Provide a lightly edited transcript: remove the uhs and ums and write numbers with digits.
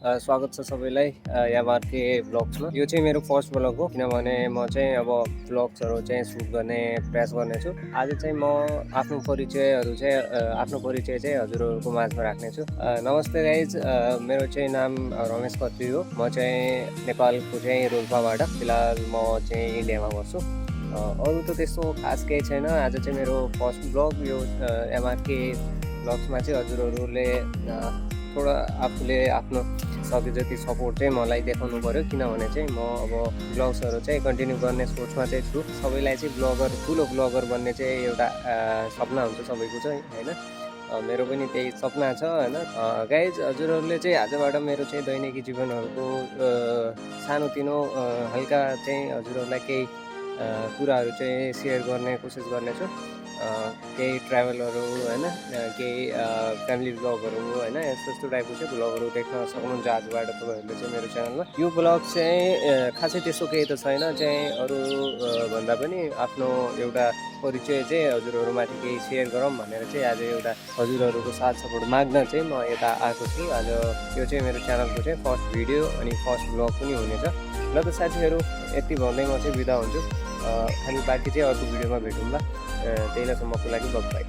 स्वागत छ सबैलाई यामारके ब्लग्समा। यो चाहिँ मेरो फर्स्ट ब्लग हो, किनभने म चाहिँ अब ब्लग्सहरू चाहिँ सुट गर्ने प्रयास गर्नेछु। आज चाहिँ म आफ्नो परिचय चाहिँ हजुरहरूको माझमा राख्नेछु। नमस्ते गाइज, मेरो चाहिँ नाम रमेश खत्री हो। म चाहिँ नेपालको चाहिँ रोल्पाबाट, फिलहाल म चाहिँ इन्डियामा बस्छु। अरू त त्यस्तो खास केही छैन। आज चाहिँ मेरो फर्स्ट ब्लग यो एमआरके ब्लग्समा चाहिँ हजुरहरूले थोडा आफूले आफ्नो सके जति सपोर्ट चाहिँ मलाई देखाउनु पऱ्यो, किनभने चाहिँ म अब ब्लग्सहरू चाहिँ कन्टिन्यू गर्ने सोचमा चाहिँ छु। सबैलाई चाहिँ ठुलो ब्लगर बन्ने चाहिँ एउटा सपना हुन्छ सबैको चाहिँ, होइन? मेरो पनि त्यही सपना छ, होइन? गाइज, हजुरहरूले चाहिँ आजबाट मेरो चाहिँ दैनिकी जीवनहरूको सानोतिनो हल्का चाहिँ हजुरहरूलाई केही कुराहरू चाहिँ सेयर गर्ने कोसिस गर्नेछु। केही ट्राभलहरू, होइन, केही फ्यामिली ब्लगहरू, होइन, यस्तो टाइपको चाहिँ ब्लगहरू देख्न सक्नुहुन्छ आजबाट तपाईँहरूले चाहिँ मेरो च्यानलमा। यो ब्लग चाहिँ खासै त्यस्तो केही त छैन, चाहिँ अरू भन्दा पनि आफ्नो एउटा परिचय चाहिँ हजुरहरूमाथि केही सेयर गरौँ भनेर चाहिँ आज एउटा हजुरहरूको साथ सपोर्ट माग्न चाहिँ म यता आएको छु। आज यो चाहिँ मेरो च्यानलको चाहिँ फर्स्ट भिडियो अनि फर्स्ट ब्लग पनि हुनेछ। ल त साथीहरू, यति भन्दै म चाहिँ बिदा हुन्छु। हामी बाँकी चाहिँ अर्को भिडियोमा भेटौँला। त्यहीलासम्मको लागि बाइ।